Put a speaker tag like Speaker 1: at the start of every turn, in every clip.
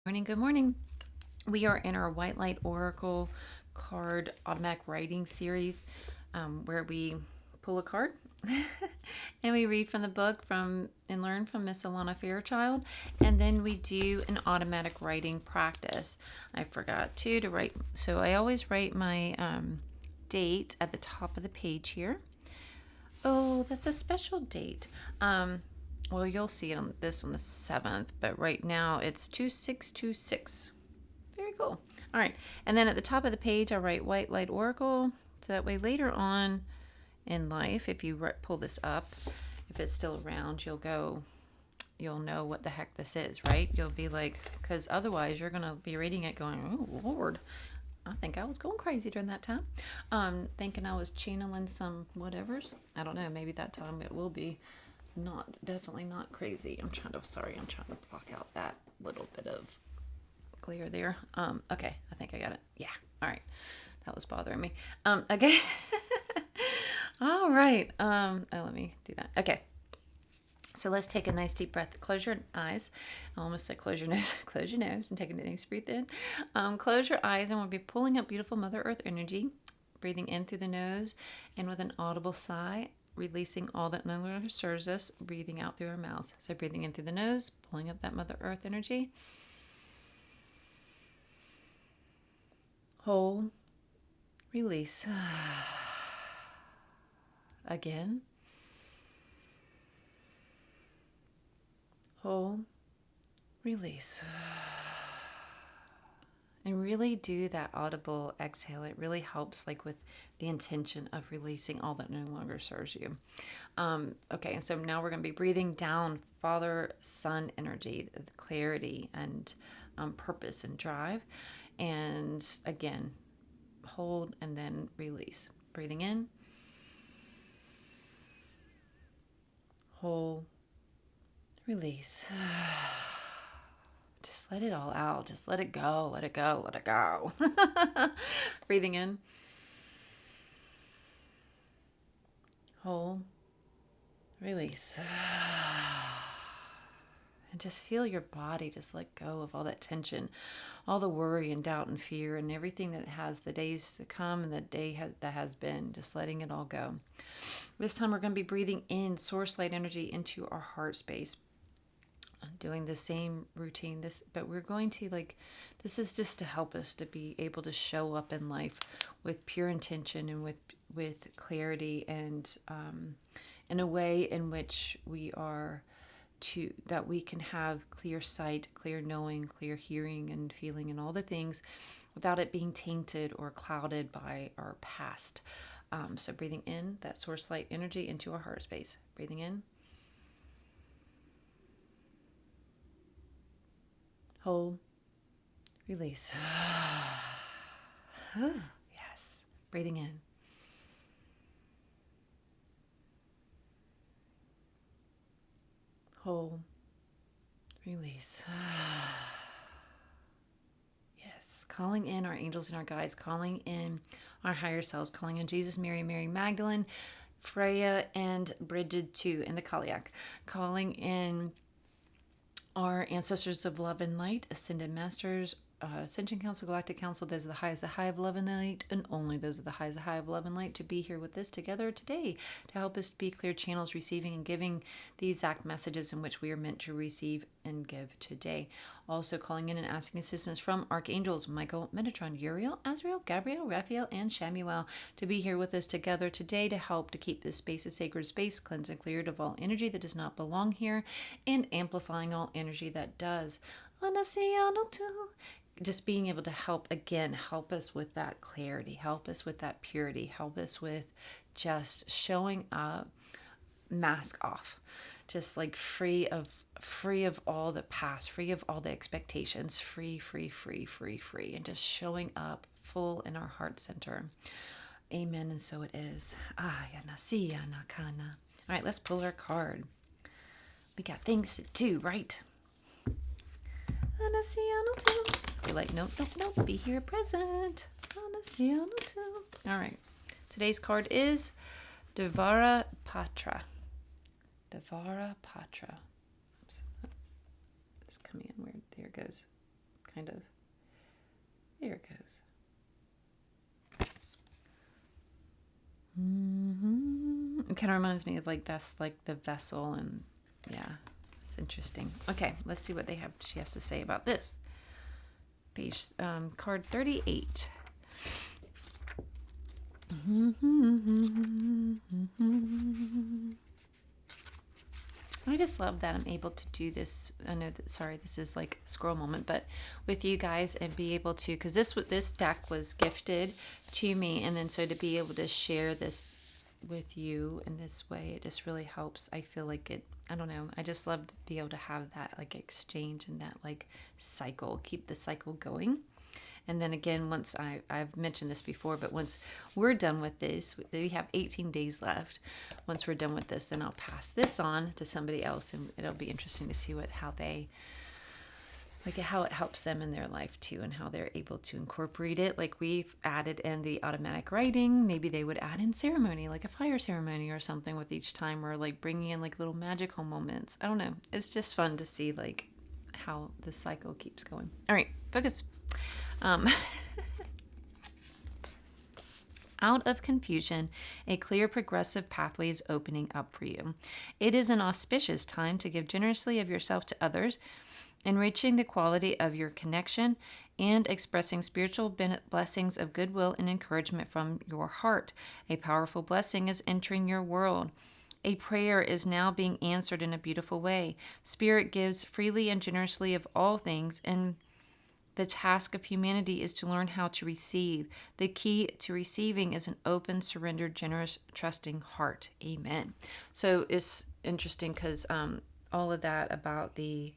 Speaker 1: Morning, good morning. We are in our White Light Oracle card automatic writing series, where we pull a card and we read from the book and learn from Miss Alana Fairchild, and then we do an automatic writing practice. I forgot to write, so I always write my date at the top of the page here. Oh, that's a special date. Well, you'll see it on the 7th, but right now it's 2626. Very cool. All right. And then at the top of the page, I write White Light Oracle. So that way later on in life, if you pull this up, if it's still around, you'll know what the heck this is, right? You'll be like, because otherwise you're going to be reading it going, oh, Lord, I think I was going crazy during that time. Thinking I was channeling some whatevers. I don't know. Maybe that time it will be definitely not crazy. I'm trying to block out that little bit of clear there. Okay, I think I got it. Yeah. All right. That was bothering me. Okay. All right. Let me do that. Okay. So let's take a nice deep breath. Close your eyes. I almost said close your nose. Close your nose and take a nice breath in. Close your eyes, and we'll be pulling up beautiful Mother Earth energy. Breathing in through the nose and with an audible sigh, releasing all that no longer serves us, breathing out through our mouths. So breathing in through the nose, pulling up that Mother Earth energy. Hold, release. Again. Hold, release. And really do that audible exhale. It really helps, like with the intention of releasing all that no longer serves you. Okay, and so now we're going to be breathing down Father Son energy, the clarity and purpose and drive. And again, hold and then release. Breathing in, hold, release. Just let it all out. Just let it go. Let it go. Let it go. Breathing in. Hold. Release. And just feel your body just let go of all that tension, all the worry and doubt and fear and everything that has the days to come and the day that has been. Just letting it all go. This time we're going to be breathing in source light energy into our heart space. Doing the same routine, but we're going to this is just to help us to be able to show up in life with pure intention and with clarity, and in a way in which that we can have clear sight, clear knowing, clear hearing and feeling and all the things without it being tainted or clouded by our past. So breathing in that source light energy into our heart space. Breathing in. Hold, release. Yes. Breathing in. Hold, release. Yes. Calling in our angels and our guides, calling in our higher selves, calling in Jesus, Mary, Mary Magdalene, Freya, and Bridget too, and the Kaliak, calling in our ancestors of love and light, ascended masters, Ascension Council, Galactic Council, those are the highest, the high of love and light, and only those are the highest, the high of love and light, to be here with us together today to help us be clear channels, receiving and giving the exact messages in which we are meant to receive and give today. Also calling in and asking assistance from archangels Michael, Metatron, Uriel, Azrael, Gabriel, Raphael, and Shamuel to be here with us together today to help to keep this space a sacred space, cleansed and cleared of all energy that does not belong here, and amplifying all energy that does. Just being able to help us with that clarity, help us with that purity, help us with just showing up, mask off, just like free of all the past, free of all the expectations, free, and just showing up full in our heart center. Amen. And so it is. All right, let's pull our card. We got things to do, right? Be like, nope, be here present. All right. Today's card is Dvara, Patra. Dvara, Patra. Oops. It's coming in weird. There it goes. kind of. There it goes. It kind of reminds me of like that's like the vessel, and yeah, it's interesting. Okay, let's see what she has to say about this. Page card 38. I just love that I'm able to do this. I know that, sorry, this is like a scroll moment, but with you guys and be able to, because this deck was gifted to me, and then so to be able to share this with you in this way, it just really helps. I feel like it, I don't know, I just love to be able to have that like exchange and that like cycle, keep the cycle going. And then again, once I've mentioned this before, but once we're done with this, we have 18 days left. Once we're done with this, then I'll pass this on to somebody else, and it'll be interesting to see how it helps them in their life too, and how they're able to incorporate it. Like we've added in the automatic writing, maybe they would add in ceremony, like a fire ceremony or something with each time, or like bringing in like little magical moments. I don't know. It's just fun to see like how the cycle keeps going. All right, focus. Out of confusion, a clear progressive pathway is opening up for you. It is an auspicious time to give generously of yourself to others, enriching the quality of your connection and expressing spiritual blessings of goodwill and encouragement from your heart. A powerful blessing is entering your world. A prayer is now being answered in a beautiful way. Spirit gives freely and generously of all things, and the task of humanity is to learn how to receive. The key to receiving is an open, surrendered, generous, trusting heart. Amen. So it's interesting because all of that about the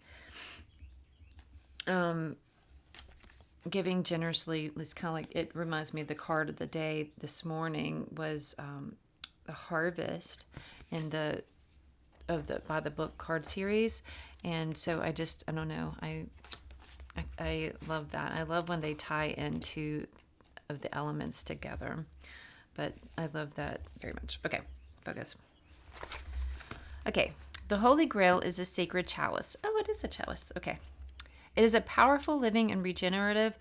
Speaker 1: giving generously, it's kind of like, it reminds me of the card of the day this morning was the harvest in by the book card series. And so I don't know, I love that. I love when they tie into of the elements together, but I love that very much. Okay, focus. Okay, the Holy Grail is a sacred chalice. Oh, it is a chalice. Okay. It is a powerful, living, and regenerative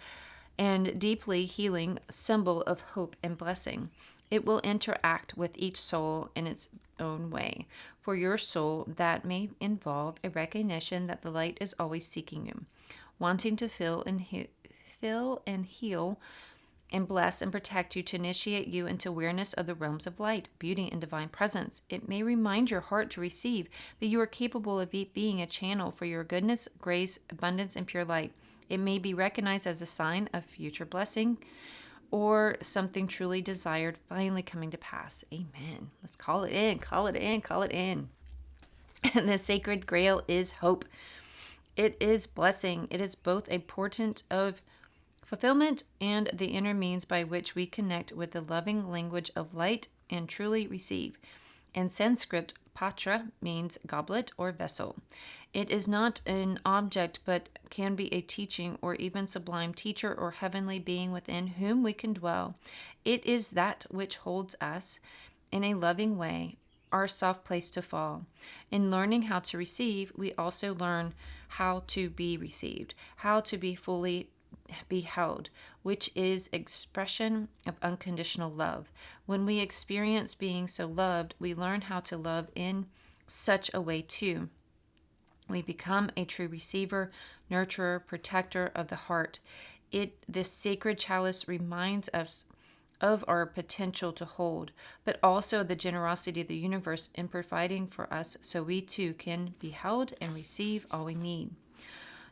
Speaker 1: and deeply healing symbol of hope and blessing. It will interact with each soul in its own way. For your soul, that may involve a recognition that the light is always seeking you, wanting to fill and heal and bless and protect you, to initiate you into awareness of the realms of light, beauty, and divine presence. It may remind your heart to receive that you are capable of being a channel for your goodness, grace, abundance, and pure light. It may be recognized as a sign of future blessing or something truly desired finally coming to pass. Amen. Let's call it in, call it in, call it in. And the sacred grail is hope. It is blessing. It is both a portent of fulfillment and the inner means by which we connect with the loving language of light and truly receive. In Sanskrit, Patra means goblet or vessel. It is not an object, but can be a teaching or even sublime teacher or heavenly being within whom we can dwell. It is that which holds us in a loving way, our soft place to fall. In learning how to receive, we also learn how to be received, how to be fully be held, which is expression of unconditional love. When we experience being so loved, we learn how to love in such a way too. We become a true receiver, nurturer, protector of the heart. This sacred chalice reminds us of our potential to hold, but also the generosity of the universe in providing for us so we too can be held and receive all we need.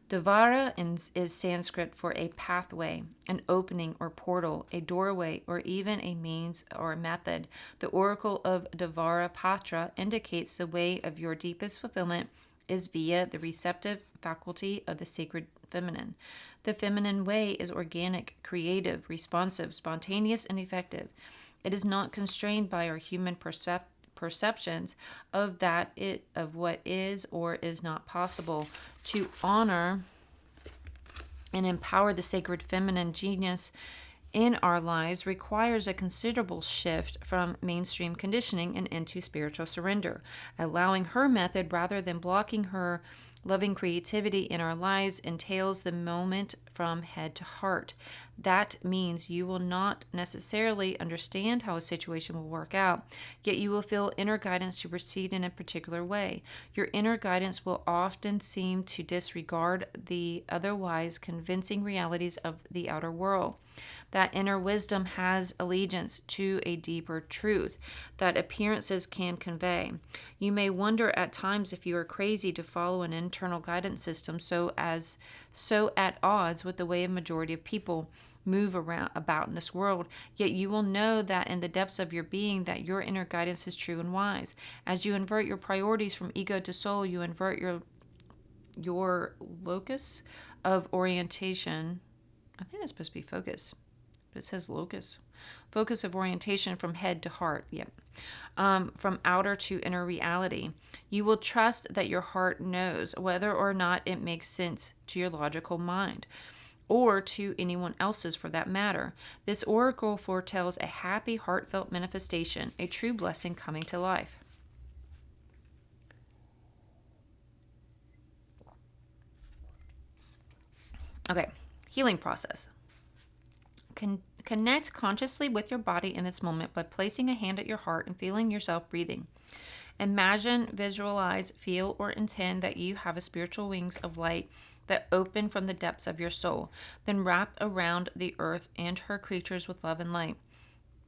Speaker 1: Dvara is Sanskrit for a pathway, an opening or portal, a doorway, or even a means or method. The oracle of Dvara Patra indicates the way of your deepest fulfillment is via the receptive faculty of the sacred feminine. The feminine way is organic, creative, responsive, spontaneous, and effective. It is not constrained by our human perceptions of what is or is not possible. To honor and empower the sacred feminine genius in our lives requires a considerable shift from mainstream conditioning and into spiritual surrender. Allowing her method rather than blocking her Loving creativity in our lives entails the moment from head to heart. That means you will not necessarily understand how a situation will work out, yet you will feel inner guidance to proceed in a particular way. Your inner guidance will often seem to disregard the otherwise convincing realities of the outer world. That inner wisdom has allegiance to a deeper truth that appearances can convey. You may wonder at times if you are crazy to follow an internal guidance system so at odds with the way a majority of people move about in this world, yet you will know that in the depths of your being that your inner guidance is true and wise. As you invert your priorities from ego to soul, you invert your locus of orientation. I think that's supposed to be focus, but it says locus. Focus of orientation from head to heart. Yep. From outer to inner reality. You will trust that your heart knows whether or not it makes sense to your logical mind, or to anyone else's for that matter. This oracle foretells a happy, heartfelt manifestation, a true blessing coming to life. Okay, healing process. Connect consciously with your body in this moment by placing a hand at your heart and feeling yourself breathing. Imagine, visualize, feel, or intend that you have a spiritual wings of light that open from the depths of your soul. Then wrap around the earth and her creatures with love and light.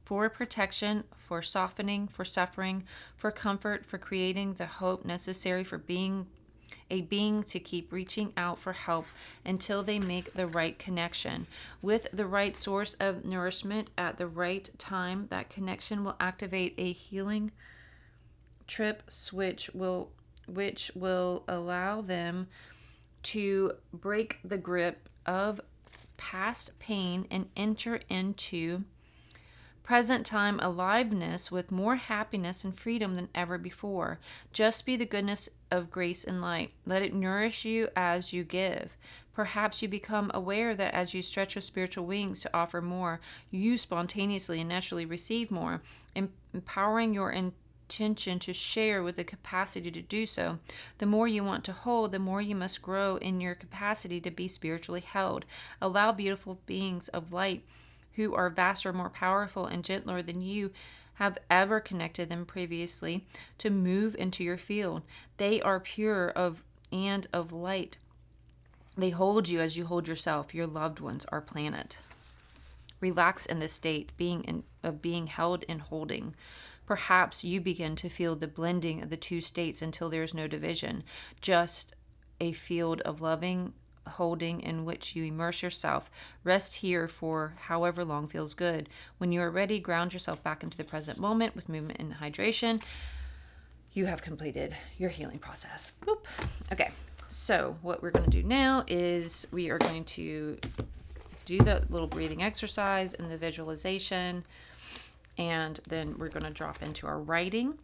Speaker 1: For protection, for softening, for suffering, for comfort, for creating the hope necessary for being a being to keep reaching out for help until they make the right connection with the right source of nourishment at the right time. That connection will activate a healing trip which will allow them to break the grip of past pain and enter into present time aliveness with more happiness and freedom than ever before. Just be the goodness of grace and light. Let it nourish you as you give. Perhaps you become aware that as you stretch your spiritual wings to offer more, you spontaneously and naturally receive more, empowering your intention to share with the capacity to do so. The more you want to hold, the more you must grow in your capacity to be spiritually held. Allow beautiful beings of light who are vaster, more powerful, and gentler than you have ever connected them previously to move into your field. They are pure and of light. They hold you as you hold yourself, your loved ones, our planet. Relax in this state, of being held and holding. Perhaps you begin to feel the blending of the two states until there is no division, just a field of loving holding in which you immerse yourself. Rest here for however long feels good. When you are ready, ground yourself back into the present moment with movement and hydration. You have completed your healing process. Boop. Okay, so what we're going to do now is we are going to do the little breathing exercise and the visualization, and then we're going to drop into our writing.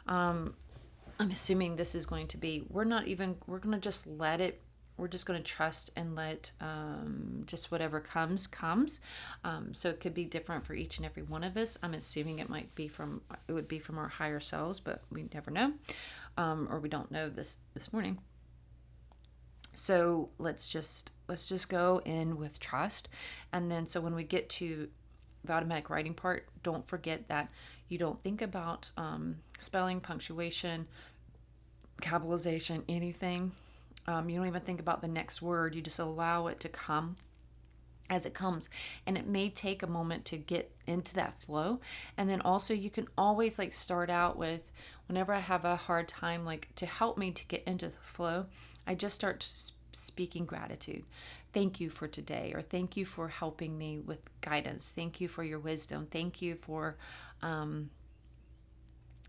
Speaker 1: I'm assuming this is going to be, we're going to just let it, we're just going to trust and let just whatever comes. So it could be different for each and every one of us. I'm assuming it would be from our higher selves, but we never know. Or we don't know this morning. So let's just go in with trust. And then so when we get to the automatic writing part, don't forget that you don't think about spelling, punctuation, capitalization, anything. You don't even think about the next word. You just allow it to come as it comes. And it may take a moment to get into that flow. And then also you can always start out with, whenever I have a hard time, to help me to get into the flow, I just start speaking gratitude. Thank you for today, or thank you for helping me with guidance. Thank you for your wisdom. Thank you for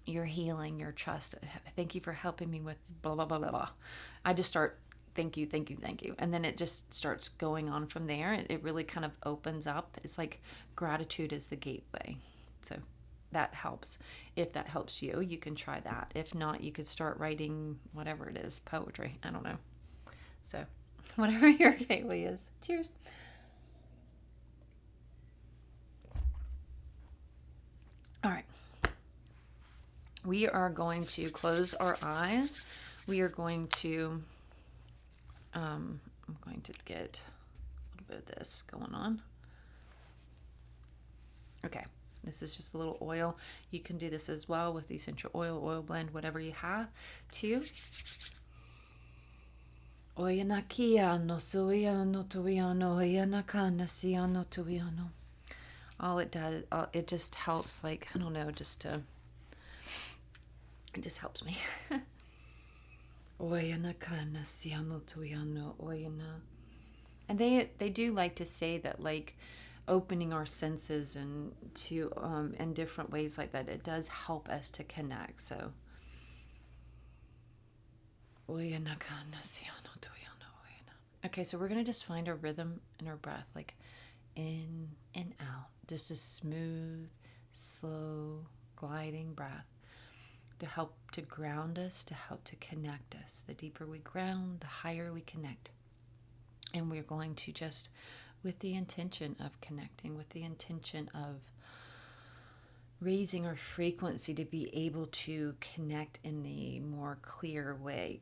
Speaker 1: your healing, your trust. Thank you for helping me with blah, blah, blah, blah, blah. I just start, thank you, thank you, thank you. And then it just starts going on from there. It really kind of opens up. It's like gratitude is the gateway. So that helps. If that helps you, you can try that. If not, you could start writing whatever it is, poetry. I don't know. So whatever your gateway is. Cheers. All right. We are going to close our eyes. We are going to I'm going to get a little bit of this going on. Okay, this is just a little oil. You can do this as well with essential oil blend, whatever you have too. Oyanakia no suiano tuiano oyanakana siano tuiano. All it does, it just helps, like, I don't know, it just helps me. Oyanakana siano tuiano oyana. And they do like to say that, like, opening our senses and to in different ways like that, it does help us to connect. So okay, so we're gonna just find our rhythm in our breath, like in and out, just a smooth, slow, gliding breath to help to ground us, to help to connect us. The deeper we ground, the higher we connect. And we're going to just, with the intention of connecting, with the intention of raising our frequency to be able to connect in a more clear way.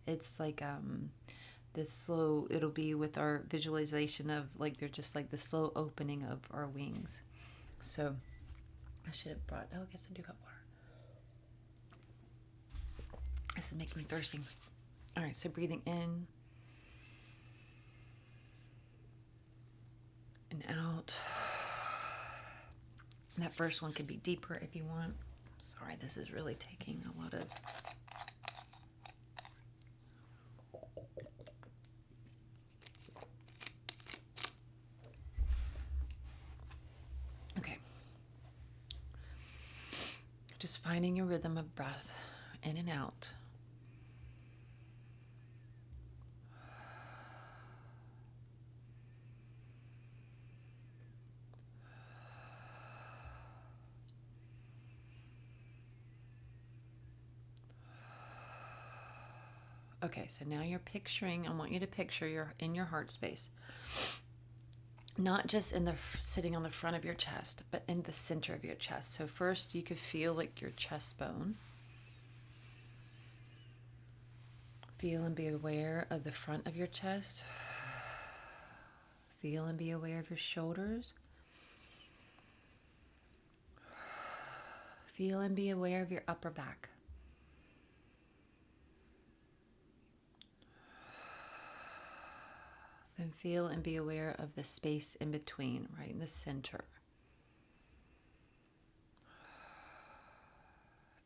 Speaker 1: It's like this slow, it'll be with our visualization of, like, they're just like the slow opening of our wings. So I should have brought, oh, I guess I do have water. This is making me thirsty. All right, so breathing in and out. And that first one could be deeper if you want. Sorry, this is really taking a lot of... Okay. Just finding your rhythm of breath in and out. Okay, so now you're picturing, I want you to picture you're in your heart space. Not just in the sitting on the front of your chest, but in the center of your chest. So first you could feel like your chest bone. Feel and be aware of the front of your chest. Feel and be aware of your shoulders. Feel and be aware of your upper back. Then feel and be aware of the space in between, right in the center.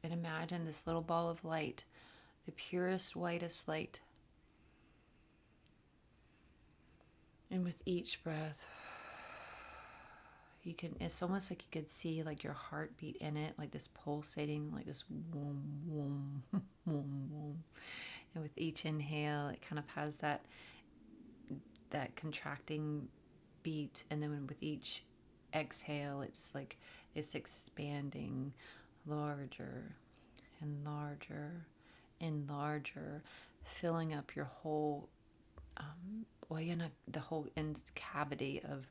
Speaker 1: And imagine this little ball of light, the purest, whitest light. And with each breath, you can, it's almost like you could see like your heartbeat in it, like this pulsating, like this whoom, whoom, whoom, whoom. And with each inhale, it kind of has that contracting beat, and then with each exhale, it's like it's expanding larger and larger and larger, filling up your whole the whole cavity of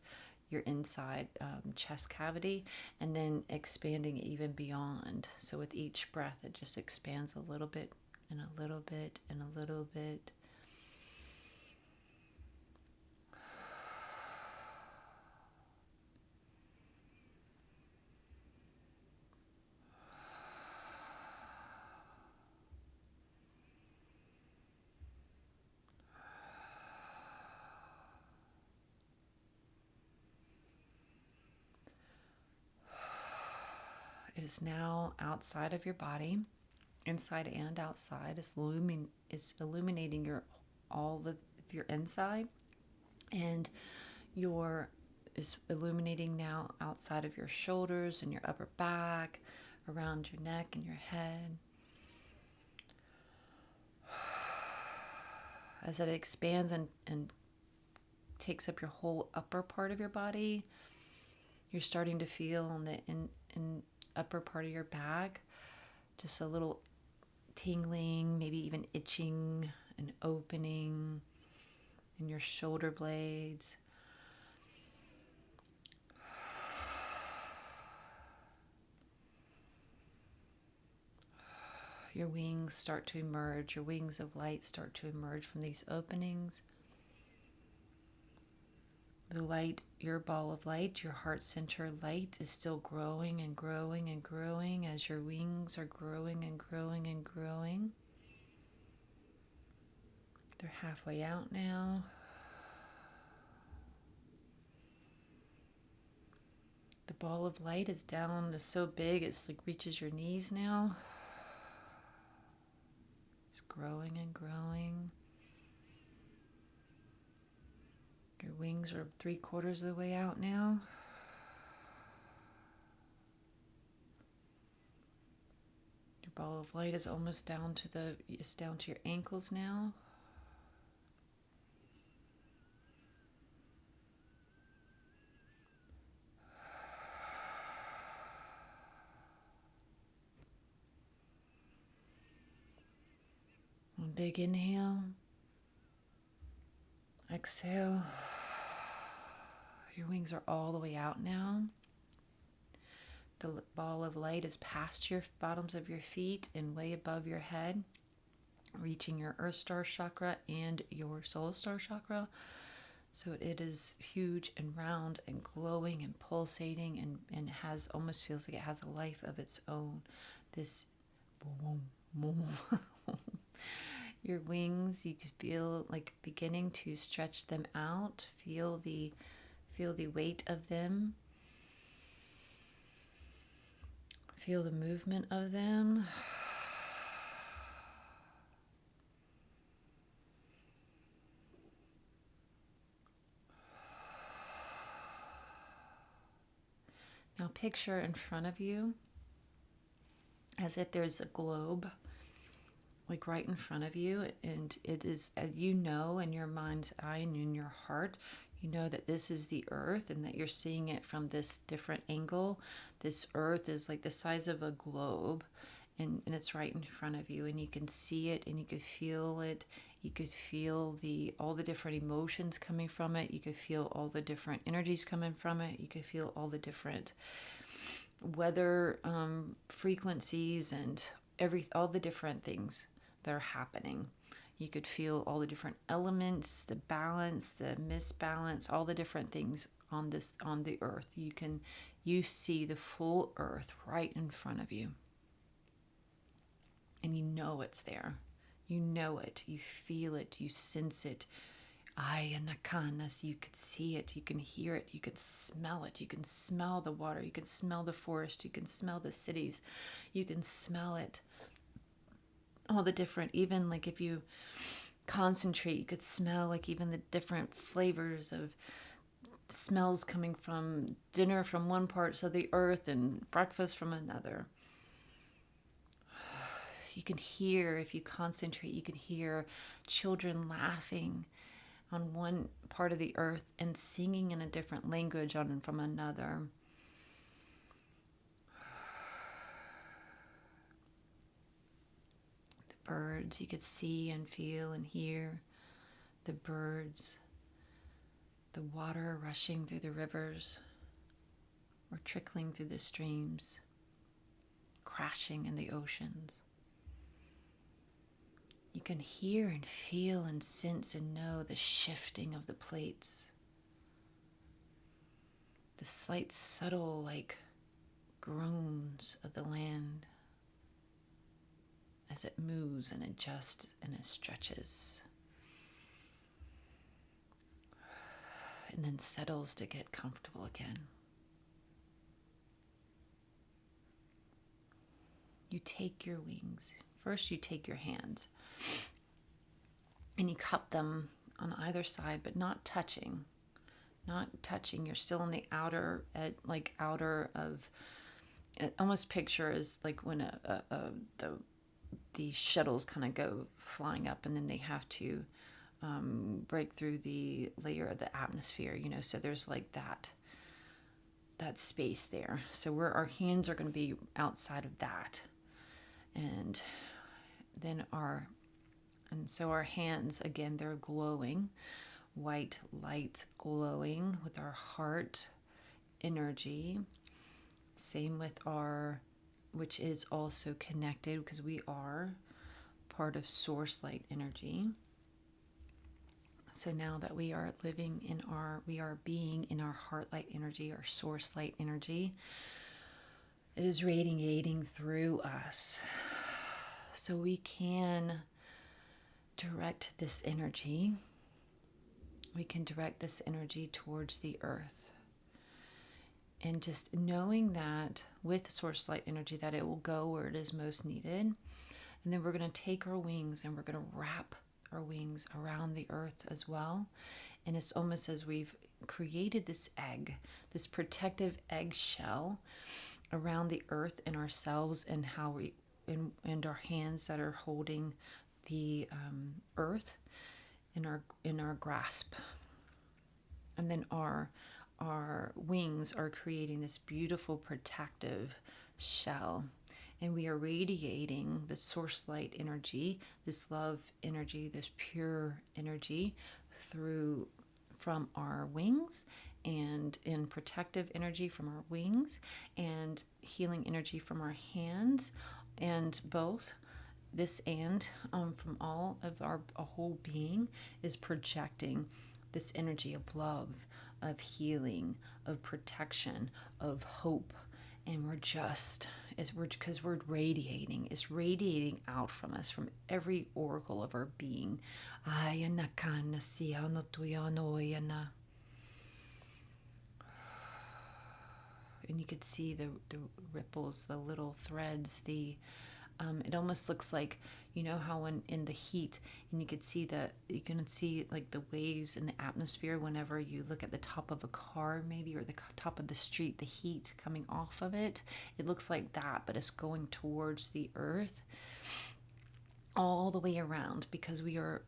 Speaker 1: your inside chest cavity, and then expanding even beyond. So with each breath, it just expands a little bit and a little bit and a little bit. It is now outside of your body, inside and outside. It's illuminating all of your inside, and is illuminating now outside of your shoulders and your upper back, around your neck and your head. As it expands and takes up your whole upper part of your body, you're starting to feel on the in upper part of your back just a little tingling, maybe even itching and opening in your shoulder blades. Your wings start to emerge. Your wings of light start to emerge from these openings. The light, your ball of light, your heart center light is still growing and growing and growing as your wings are growing and growing and growing. They're halfway out now. The ball of light is down, it's so big, it's like reaches your knees now. It's growing and growing. Your wings are 3/4 of the way out now. Your ball of light is almost down to your ankles now. One big inhale. Exhale. Your wings are all the way out now. The ball of light is past your bottoms of your feet and way above your head, reaching your Earth Star chakra and your Soul Star chakra. So it is huge and round and glowing and pulsating and has almost feels like it has a life of its own. This boom, boom. Your wings, you can feel like beginning to stretch them out. Feel the weight of them. Feel the movement of them. Now picture in front of you as if there's a globe like right in front of you, and it is, you know, in your mind's eye and in your heart, you know that this is the earth and that you're seeing it from this different angle. This earth is like the size of a globe, and it's right in front of you, and you can see it and you could feel it. You could feel all the different emotions coming from it. You could feel all the different energies coming from it. You could feel all the different weather frequencies and all the different things that are happening. You could feel all the different elements, the balance, the misbalance, all the different things on the earth. You see the full earth right in front of you. And you know it's there. You know it. You feel it. You sense it. You could see it. You can hear it. You can smell it. You can smell the water. You can smell the forest. You can smell the cities. You can smell it. All the different, even like if you concentrate, you could smell like even the different flavors of smells coming from dinner from one part of the earth and breakfast from another. You can hear, if you concentrate, you can hear children laughing on one part of the earth and singing in a different language from another. The birds, you could see and feel and hear the birds, the water rushing through the rivers or trickling through the streams, crashing in the oceans. You can hear and feel and sense and know the shifting of the plates, the slight subtle like groans of the land as it moves and adjusts and it stretches and then settles to get comfortable again. You take your wings. First you take your hands and you cup them on either side, but not touching. Not touching. You're still on the outer of, almost picture as like when the shuttles kind of go flying up and then they have to break through the layer of the atmosphere, so there's like that space there. So where our hands are going to be outside of that. And then our hands, again, they're glowing, white light glowing with our heart energy. Same with our which is also connected because we are part of source light energy. So now that we are being in our heart light energy, our source light energy, it is radiating through us. So we can direct this energy. We can direct this energy towards the earth. And just knowing that with source light energy that it will go where it is most needed. And then we're going to take our wings and we're going to wrap our wings around the earth as well. And it's almost as we've created this egg, this protective eggshell around the earth and ourselves, and how we and our hands that are holding the earth in our grasp. And then our wings are creating this beautiful protective shell. And we are radiating the source light energy, this love energy, this pure energy from our wings, and in protective energy from our wings, and healing energy from our hands, and both this and from all of our whole being is projecting this energy of love, of healing, of protection, of hope. And because we're radiating, it's radiating out from us, from every oracle of our being. And you could see the ripples, the little threads, it almost looks like, you know how when in the heat, and you can see like the waves in the atmosphere whenever you look at the top of a car maybe, or the top of the street, the heat coming off of it. It looks like that, but it's going towards the earth all the way around, because we are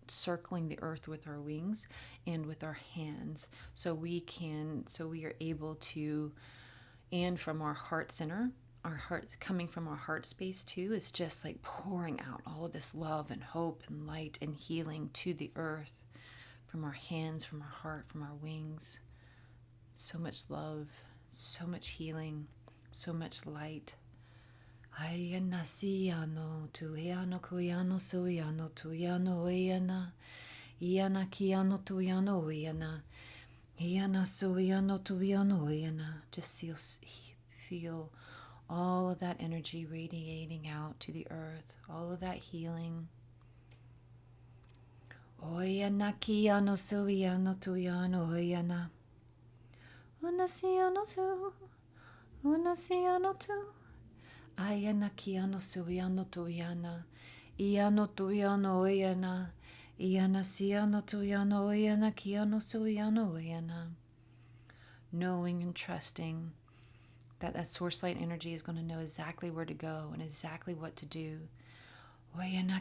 Speaker 1: circling the earth with our wings and with our hands. So we are able to, and from our heart center, our heart, coming from our heart space too, is just like pouring out all of this love and hope and light and healing to the earth, from our hands, from our heart, from our wings. So much love, so much healing, so much light. Ayana siano tuyano kuyano suyano tuyano iana iana kiano tuyano iana iana suyano tuyano iana. Just feel all of that energy radiating out to the earth, all of that healing. Oyana kiano suyano tuyano iana unasiano tu ayana kiano suyano tuyana iano tuyano iana iana siano tuyano iana kiano suyano iana. Knowing and trusting that source light energy is going to know exactly where to go and exactly what to do. That's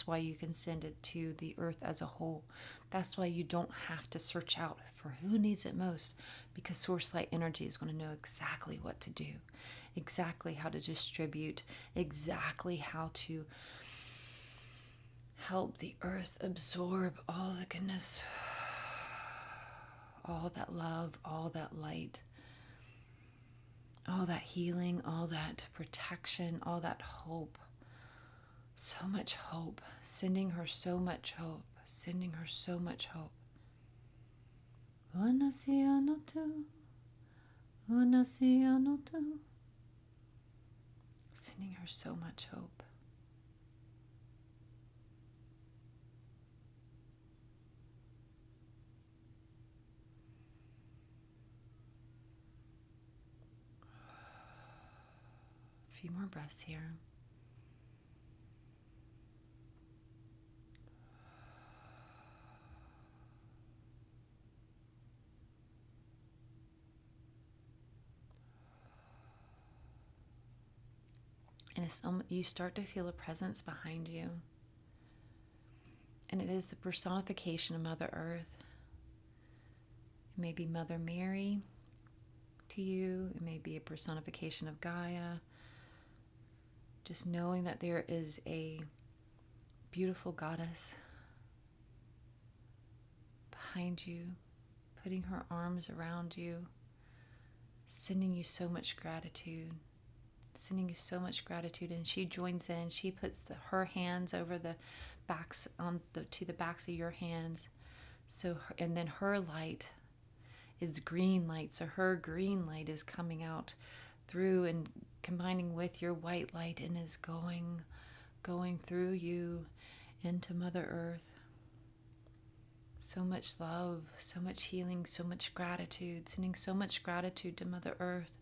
Speaker 1: why you can send it to the earth as a whole. That's why you don't have to search out for who needs it most, because source light energy is going to know exactly what to do, exactly how to distribute, exactly how to help the earth absorb all the goodness, all that love, all that light, all that healing, all that protection, all that hope. So much hope. Sending her so much hope. Sending her so much hope. Unasiano tu. Sending her so much hope. A few more breaths here. And you start to feel a presence behind you. And it is the personification of Mother Earth. It may be Mother Mary to you. It may be a personification of Gaia. Just knowing that there is a beautiful goddess behind you, putting her arms around you, sending you so much gratitude. Sending you so much gratitude. And she joins in. She puts her hands over the backs to the backs of your hands. So, and then her light is green light. So her green light is coming out through and combining with your white light and is going through you into Mother Earth. So much love, so much healing, so much gratitude. Sending so much gratitude to Mother Earth.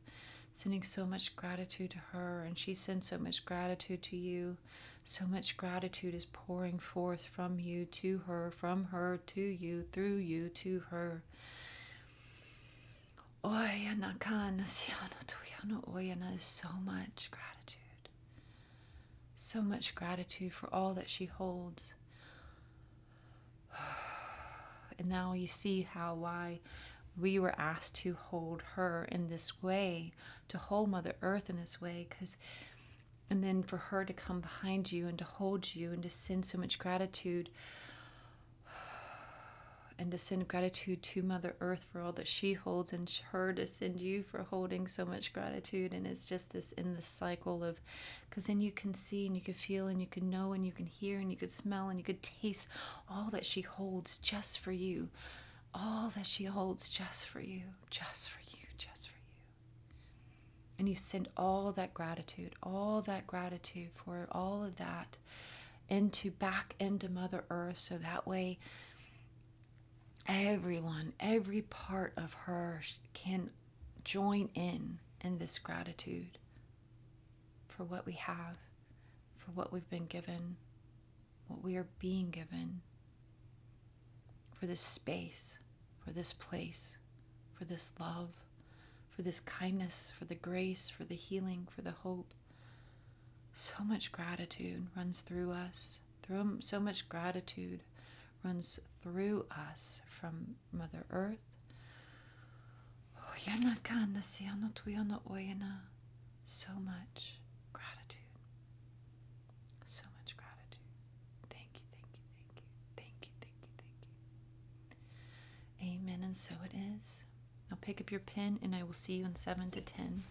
Speaker 1: Sending so much gratitude to her, and she sends so much gratitude to you. So much gratitude is pouring forth from you to her, from her to you, through you to her. Oyana kana siano tuyano oyana is so much gratitude. So much gratitude for all that she holds. And now you see why we were asked to hold her in this way, to hold Mother Earth in this way, and then for her to come behind you and to hold you and to send so much gratitude, and to send gratitude to Mother Earth for all that she holds, and her to send you for holding so much gratitude. And it's just this endless cycle of, because then you can see and you can feel and you can know and you can hear and you can smell and you can taste all that she holds just for you. All that she holds just for you, just for you, just for you. And you send all that gratitude for all of that back into Mother Earth, so that way everyone, every part of her can join in this gratitude for what we have, for what we've been given, what we are being given, for this space, for this place, for this love, for this kindness, for the grace, for the healing, for the hope. So much gratitude runs through us. So much gratitude runs through us from Mother Earth. So much gratitude. So much gratitude. Thank you, thank you, thank you. Thank you, thank you, thank you. Amen, and so it is. Now pick up your pen and I will see you in 7 to 10.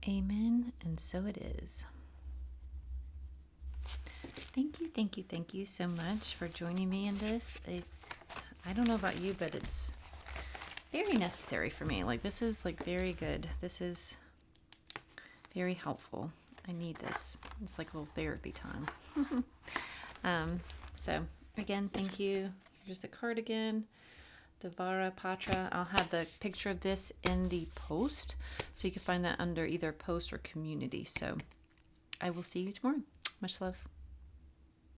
Speaker 1: Amen. And so it is. Thank you so much for joining me in this. I don't know about you, but it's very necessary for me. Like, this is like very good. This is very helpful. I need this. It's like a little therapy time. So again, thank you. Here's the card again. Dvara, Patra. I'll have the picture of this in the post, so you can find that under either post or community. So I will see you tomorrow. Much love.